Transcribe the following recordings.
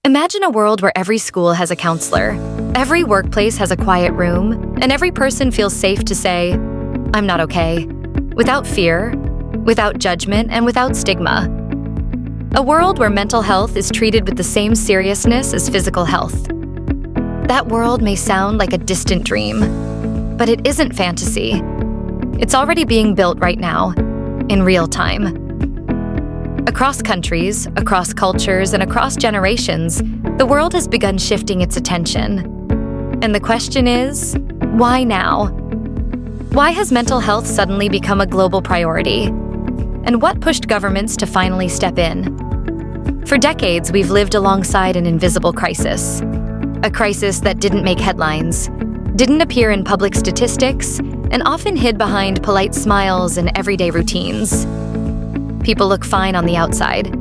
Imagine a world where every school has a counselor, every workplace has a quiet room, and every person feels safe to say, "I'm not okay," without fear, without judgment, and without stigma. A world where mental health is treated with the same seriousness as physical health. That world may sound like a distant dream, but it isn't fantasy. It's already being built right now, in real time. Across countries, across cultures, and across generations, the world has begun shifting its attention. And the question is, why now? Why has mental health suddenly become a global priority? And what pushed governments to finally step in? For decades, we've lived alongside an invisible crisis. A crisis that didn't make headlines, didn't appear in public statistics, and often hid behind polite smiles and everyday routines. People look fine on the outside,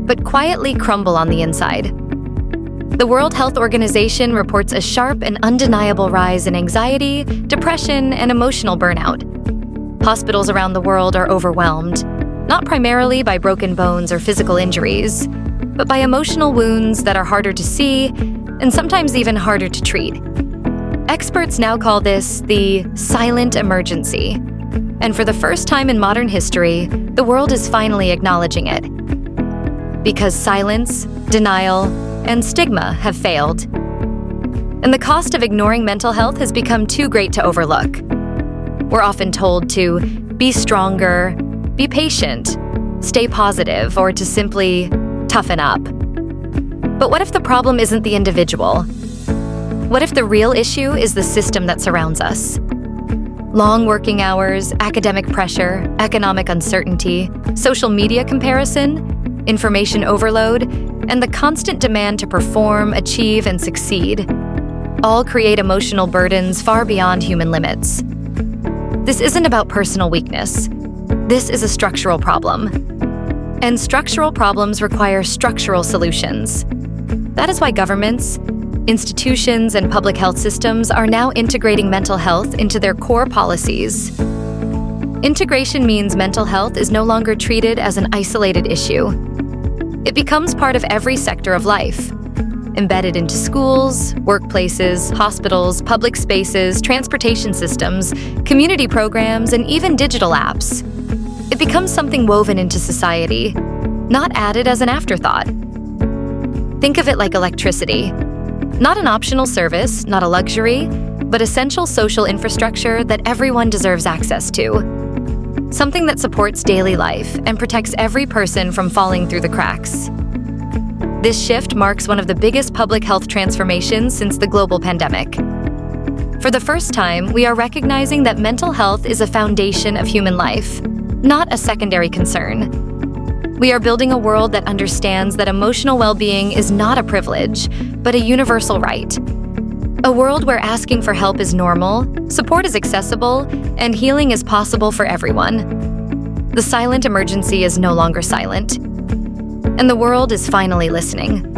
but quietly crumble on the inside. The World Health Organization reports a sharp and undeniable rise in anxiety, depression, and emotional burnout. Hospitals around the world are overwhelmed, not primarily by broken bones or physical injuries, but by emotional wounds that are harder to see and sometimes even harder to treat. Experts now call this the silent emergency. And for the first time in modern history, the world is finally acknowledging it. Because silence, denial, and stigma have failed. And the cost of ignoring mental health has become too great to overlook. We're often told to be stronger, be patient, stay positive, or to simply toughen up. But what if the problem isn't the individual? What if the real issue is the system that surrounds us? Long working hours, academic pressure, economic uncertainty, social media comparison, information overload, and the constant demand to perform, achieve, and succeed all create emotional burdens far beyond human limits. This isn't about personal weakness. This is a structural problem. And structural problems require structural solutions. That is why governments, institutions, and public health systems are now integrating mental health into their core policies. Integration means mental health is no longer treated as an isolated issue. It becomes part of every sector of life, embedded into schools, workplaces, hospitals, public spaces, transportation systems, community programs, and even digital apps. It becomes something woven into society, not added as an afterthought. Think of it like electricity. Not an optional service, not a luxury, but essential social infrastructure that everyone deserves access to. Something that supports daily life and protects every person from falling through the cracks. This shift marks one of the biggest public health transformations since the global pandemic. For the first time, we are recognizing that mental health is a foundation of human life, not a secondary concern. We are building a world that understands that emotional well-being is not a privilege, but a universal right. A world where asking for help is normal, support is accessible, and healing is possible for everyone. The silent emergency is no longer silent, and the world is finally listening.